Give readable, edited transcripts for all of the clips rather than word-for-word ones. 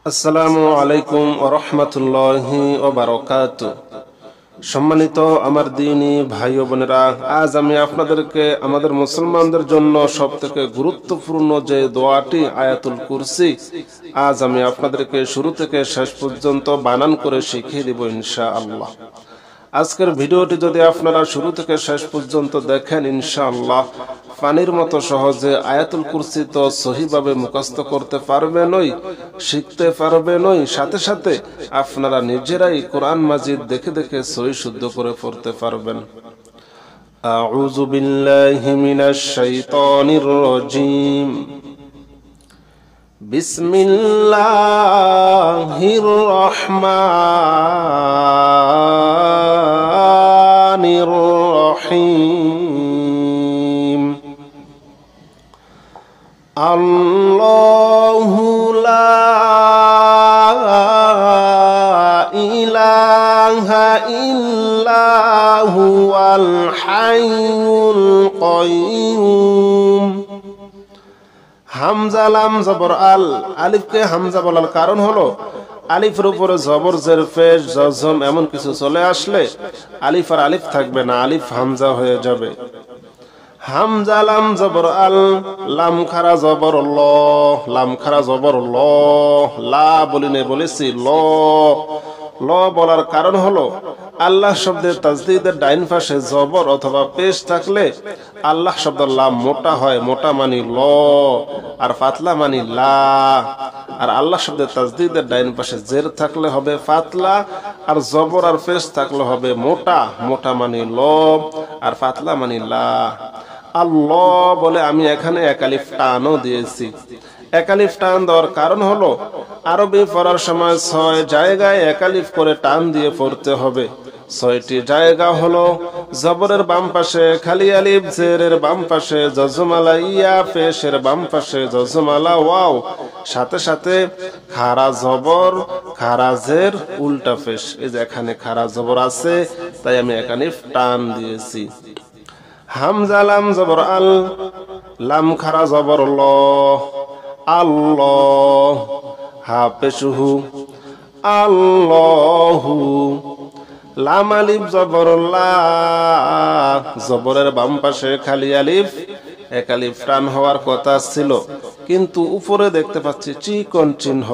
আসসালামু আলাইকুম ওয়া রাহমাতুল্লাহি ওয়া বারাকাতুহু। সম্মানিত আমার দ্বীনী ভাই ও বোনেরা, আজ আমি আপনাদেরকে আমাদের মুসলমানদের জন্য সবথেকে গুরুত্বপূর্ণ যে দোয়াটি আয়াতুল কুরসি, আজ আমি আপনাদেরকে শুরু থেকে শেষ পর্যন্ত বানান করে শিখিয়ে দেব ইনশাআল্লাহ। আজকের ভিডিওটি যদি আপনারা শুরু থেকে শেষ পর্যন্ত দেখেন, ইনশাআল্লাহ পানির মতো সহজে আয়াতুল কুরসি তো সহিভাবে মুখস্থ করতে পারবেনই, শিখতে পারবেনই, সাথে সাথে আপনারা নিজেরাই কোরআন মাজিদ দেখে দেখে সহি শুদ্ধ করে পড়তে পারবেন। আউযু বিল্লাহি মিনাশ শাইতানির রাজীম। বিসমিল্লাহির রহমানির রহিম। আল্লাহু লা ইলাহা ইল্লা হুয়াল হাইয়ুল কাইয়ুম। হামজা লাম জবর আল, আলিফকে হামজা বলার কারণ হলো আলিফের উপরে জবর জের পেশ জজম এমন কিছু চলে আসলে আলিফ আর আলিফ থাকবে না, আলিফ হামজা হয়ে যাবে। হামজা লাম জবর আল, লাম খারা জবর ল, লাম খারা জবর ল, লা বলিনে বলেছি ল। ল বলার কারণ হলো আল্লাহ শব্দের তাজদীদের ডাইন পাশে জবর অথবা পেশ থাকলে আল্লাহ শব্দের লাম মোটা হয়, মোটা মানি ল, আর পাতলা মানি লা। আর আল্লাহ শব্দের তাজদীদের ডাইন পাশে জের থাকলে হবে পাতলা, আর জবর আর পেশ থাকলে হবে মোটা, মোটা মানি ল, আর পাতলা মানি লা। আল্লাহ বলে আমি এখানে এক আলিফ টানও দিয়েছি। এক আলিফ টান দেওয়ার কারণ হলো আরবি পড়ার সময় 6 জায়গায় এক আলিফ করে টান দিয়ে পড়তে হবে। 6টি জায়গা হলো জবরের বাম পাশে খালি আলিফ, জেরের বাম পাশে জজমালা ইয়া, পেশের বাম পাশে জজমালা ওয়াও, সাথে সাথে খারা জবর খারা জের উল্টা পেশ। এই যে এখানে খারা জবর আছে, তাই আমি এক আলিফ টান দিয়েছি। হামজা লাম জবর আল, লাম খারা জবর ল, আল্লাহ, হা পেশুহু আল্লাহু, লাম আলিফ জবর লা, জবরের বাম পাশে খালি আলিফ, এক আলিফ টান হওয়ার কথা ছিল, কিন্তু উপরে দেখতে পাচ্ছি চিকন চিহ্ন।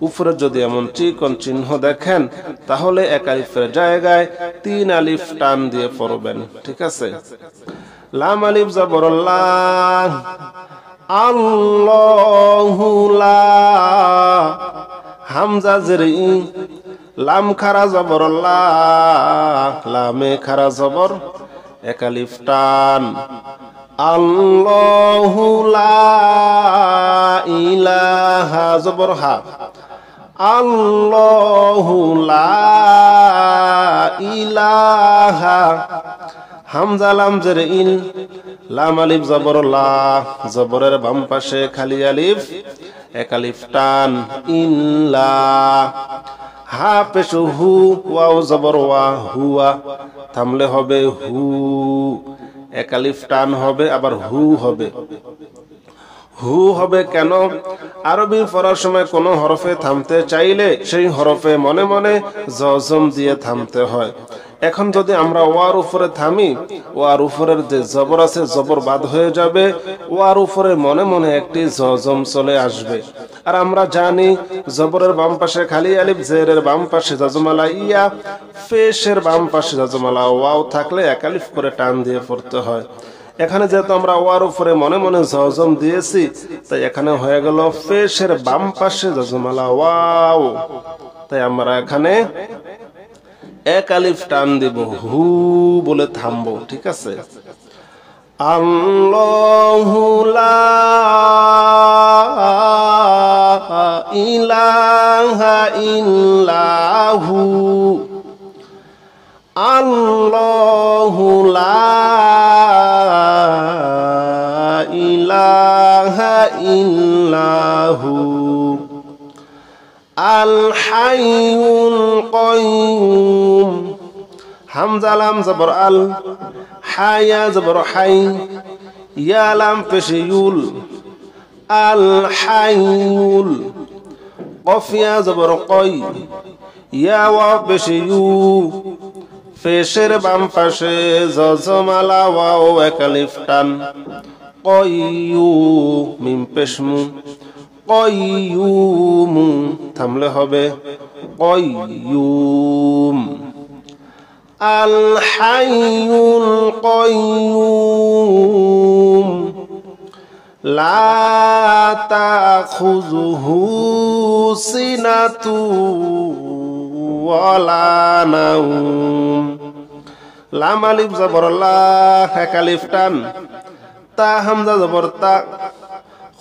উপরে যদি এমন চিকন চিহ্ন দেখেন তাহলে এক আলিফের জায়গায় 3 আলিফ টান দিয়ে পড়বেন, ঠিক আছে? লাম আলিফ জবর লা, আল্লাহু লা, হামজা জের ই, লাম খারা জবর লা, লামে খারা জবর এক আলিফ টান, আল্লাহু লা ইলাহা জবর হা, আল্লাহু লা ইলাহা, হামজা লাম জের ইল, লাম আলিফ জবর লা, জবরের বাম পাশে খালি আলিফ, এক আলিফ টান, ইল্লা, হা পেশু হু, ওয়াও জবর ওয়া, হুয়া, থামলে হবে হু, এক আলিফ টান হবে, আবার হু হবে। হু হবে কেন? আরবি পড়ার সময় কোন হরফে থামতে চাইলে সেই হরফে মনে মনে জজম দিয়ে থামতে হয়। এখন যদি আমরা ওয়ার উপরে থামি, ওয়ার উপরের যে জবর আছে জবর বাদ হয়ে যাবে, ওয়ার উপরে মনে মনে একটি জজম চলে আসবে। আর আমরা জানি জবরের বাম পাশে খালি আলিফ, জেরের বাম পাশে জজমালা ইয়া, পেশের বাম পাশে জজমালা ওয়াও থাকলে এক আলিফ করে টান দিয়ে পড়তে হয়। এখানে যেহেতু আমরা ওয়ার উপরে মনে মনে জজম দিয়েছি, তাই এখানে হয়ে গেল পেশের বাম পাশে জজমালা ওয়াও, তাই আমরা এখানে এক আলিফ টান দিব, হু বলে থামবো, ঠিক আছে? আল্লাহু লা ইলাহা ইল্লাহু, আল্লাহু লা ইলাহা ইল্লাহু, আল হাইয়ুল কাইয়ুম। হামজা লাম জবর আল, হায়া জবর হাই, ইয়া লাম পেশে ইউল, আল হাইউল, কফিয়া জবর কই, ইয়া ওয়াও পেশে ইউ, পেশের বাম পাশে জজমালা ওয়াও এক আলিফ টান, কইয়ু মিম পেশ মু, কইয়ুমু থামলে হবে কইয়ুম। আল হাইয়ুল কইয়ুম, লা তাখুযুহু সিনাতু ওয়ালা নাওম। লাম আলিফ জবর লা এক আলিফ টান, তা হামজা জবর তা,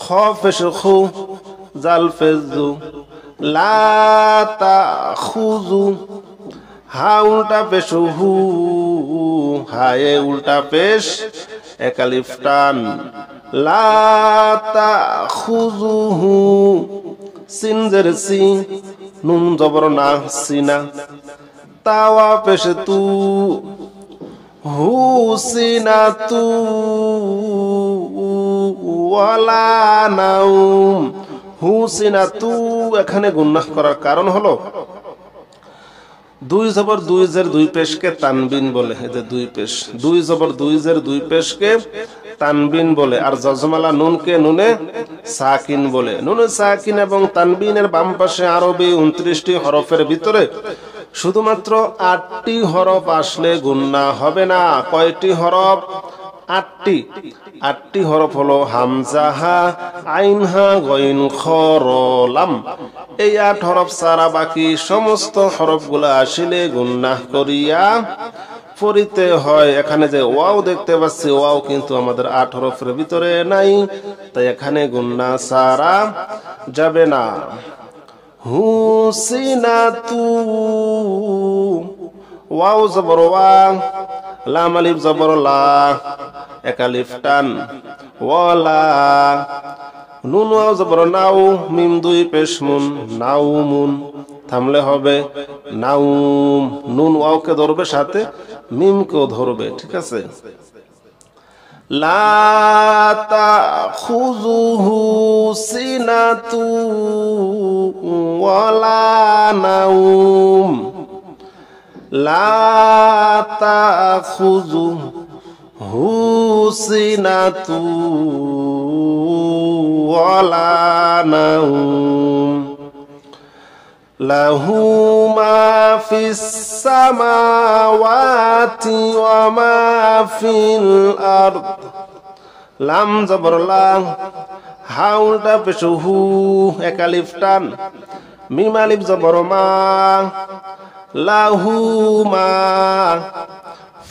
খ পেশ খু, জাল পেশ জু, লা তাখুযু, হা উল্টা পেশ হু, হায়ে উল্টা পেশ এক আলিফ টান, লা তাখুযুহু, সিন জের সি, নুন জবর না সিনা, তাওয়া পেশ তু, হু সিনাতু ওয়ালা নাওম। হু সিনাতু এখানে গুন্নাহ করার কারণ হলো দুই জবর দুই জের দুই পেশকে তানবিন বলে। এই যে দুই পেশ, দুই জবর দুই জের দুই পেশকে তানবিন বলে, আর জজমালা নুনকে নুনে সাকিন বলে। নুনে সাকিন এবং তানবিনের বাম পাশে আরবি 29টি হরফের ভিতরে শুধুমাত্র 8টি হরফ আসলে গুন্না হবে না। কয়টি হরফ? 8টি। 8টি হরফ হলো হামজা, হা, আইন, হা, গইন, খ, র, লাম। এই 8 হরফ ছাড়া বাকি সমস্ত হরফগুলা আসলে গুন্নাহ করিয়া পড়িতে হয়। এখানে যে ওয়াও দেখতে পাচ্ছি, ওয়াও কিন্তু আমাদের 8 হরফের ভিতরে নাই, তাই এখানে গুন্না ছাড়া যাবে না। হুসিনাতু, ওয়াও জবর ওয়া, লাম আলিফ জবর লা, এক আলিফ টান, ওয়ালা, নুন ওয়াও জবর নাও, মিম দুই পেশ মুন, নাউমুন থামলে হবে নাউম। নুন ওয়াওকে ধরবে, সাথে মিমকেও ধরবে, ঠিক আছে। লা তাখুযুহু সিনাতু ওয়ালা নাউম, লা তাখুযুহু সিনাতু ওয়ালা নাউম। লাহু মা ফিস সামাওয়াতি ওয়া মা ফিল আরদ। লাম জবর লা, হা উল্টা পেশ হু, এক আলিফ টান, মিম আলিফ জবর মা, লাহু মা,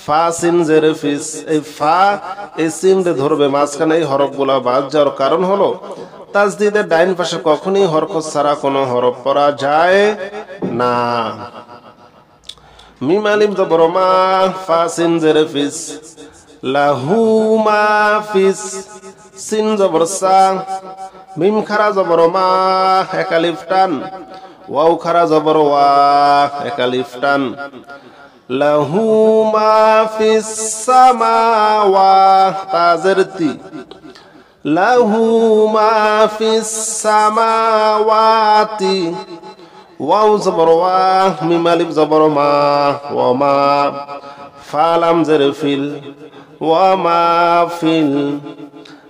ফা সিন জের ফিস। এই ফা এই সিন রে ধরবে মাঝখানে। এই হরফগুলা বাদ যাওয়ার কারণ হলো তাজদিদের ডাইন পাশে কখনই হরকত ছাড়া কোনো হরফ পড়া যায় না। মিম আলিফ জবর মা, ফা সিন জের ফিস, লাহু মা ফিস, সিন জবর সা, মিম খারা জবর মা, এক আলিফ টান, ওয়াও খারা জবর ওয়া, এক আলিফ টান, লাহু মা ফিস সামাওয়াতি, তাজের তি, লাহু মা ফিস সামাওয়াতি, ওয়াও জবর ওয়া, মিম আলিফ জবর মা, ওয়া মা, ফা লাম জের ফিল, ওয়া মা ফিল,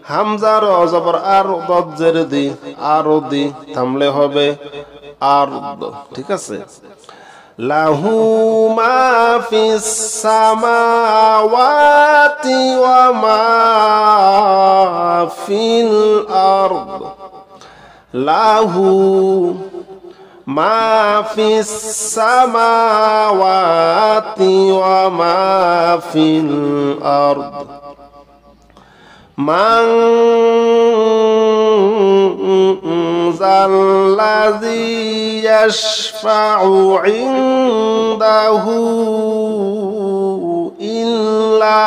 হামজা র জবর আর, দদ জের দি, আরদি থামলে হবে আরদ, ঠিক আছে। লাহু মা ফিস সামাওয়াতি ওয়া মা ফিল আরদ, লাহু মা ফিস সামাওয়াতি ওয়া মা ফিল আরদ। মান যাল্লাযী ইয়াশফাউ ইনদাহু ইল্লা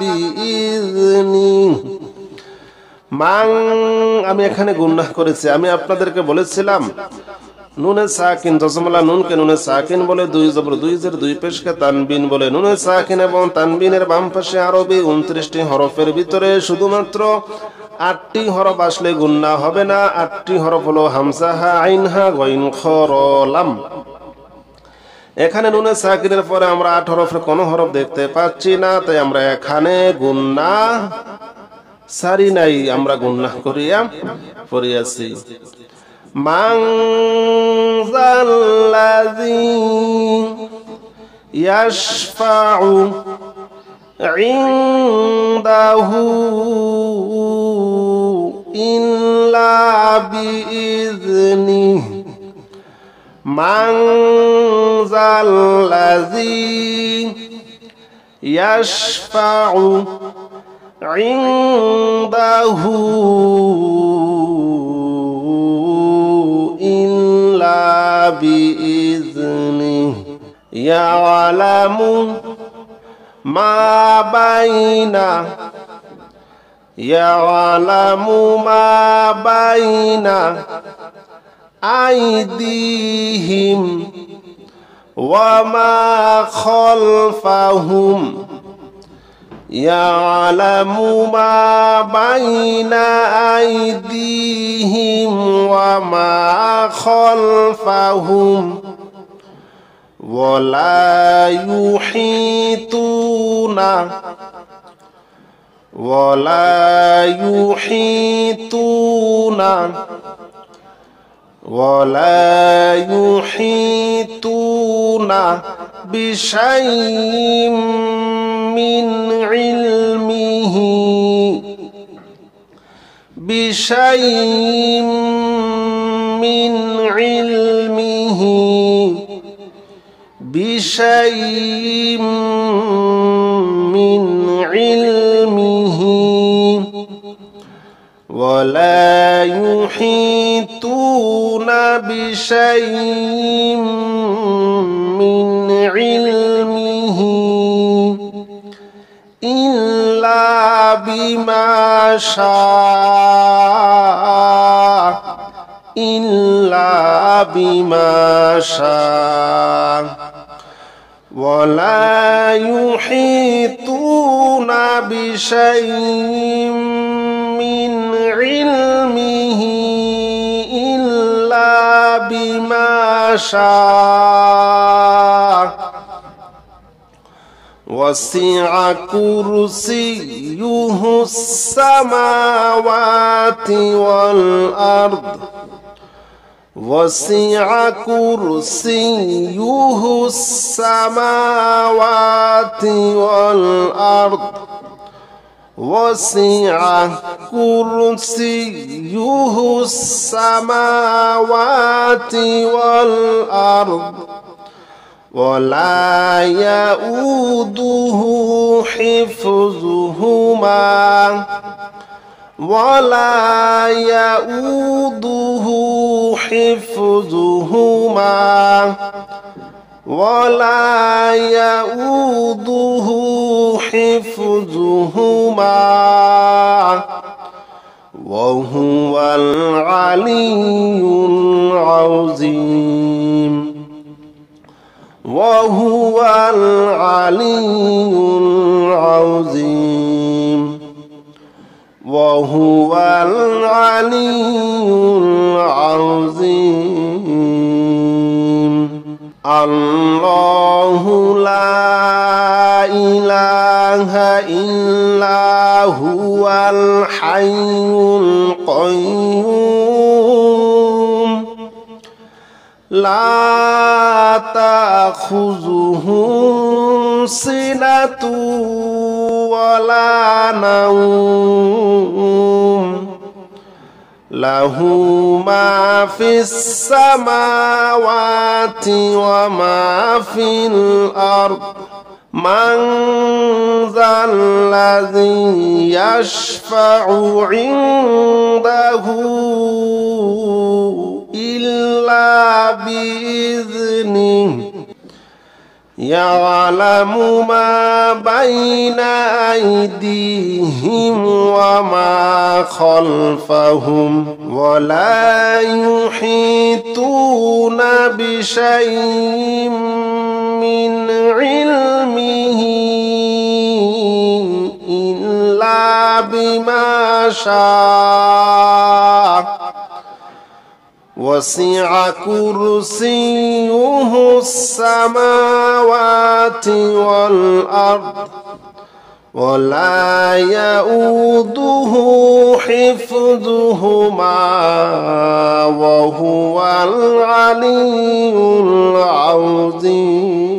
বিইযনিহি। মান, আমি এখানে গুনাহ করেছি। আমি আপনাদেরকে বলেছিলাম নুনে সাকিন, জজমালা নুনকে নুনে সাকিন বলে, দুই জবর দুই জের দুই পেশকে তানবিন বলে। নুনে সাকিন এবং তানবিনের বাম পাশে আরবি 29টি হরফের ভিতরে শুধুমাত্র 8টি হরফ আসলে গুন্না হবে না। 8টি হরফ হলো হামজা, হা, আইন, হা, গইন, খ, র, লাম। এখানে নুনে সাকিনের পরে আমরা 8 হরফের কোনো হরফ দেখতে পাচ্ছি না, তাই আমরা এখানে গুন্না সারি নাই, আমরা গুন্না করিয়া পড়িয়াছি। মান যাল্লাযী ইয়াশফাউ ইনদাহু ইল্লা বিইذনিহি। মান যাল্লাযী ইয়াশফাউ ইনদাহু ইল্লা বিইذনিহি। ইয়ালামু মা বাইনা আইদিহিম ওয়া মা খালফাহুম। ইয়ালামু মা বাইনা আইদিহিম ওয়া মা খালফাহুম ওয়ালা ইউহিতুনা বিশাইইম মিন ইলমিহি ولا يحيطون بشيء من علمه إلا بما شاء ولا يحيطون بشيء من علمه إلا بما شاء وسع كرسيه السماوات والأرض وسع كرسيه السماوات والأرض وسع كرسيه السماوات والأرض ولا يؤوده حفظهما وهو العلي العظيم الله لا إله إلا هو الحي القيوم لا تأخذه سنة ولا نوم له ما في السماوات وما في الأرض من ذا الذي يشفع عنده إلا بإذنه يعلم ما بين أيديهم وما خلفهم ولا يحيطون بشيء من علمه إلا بما يشاء وسع كرسيه السماوات والأرض ولا يؤوده حفظهما وهو العلي العظيم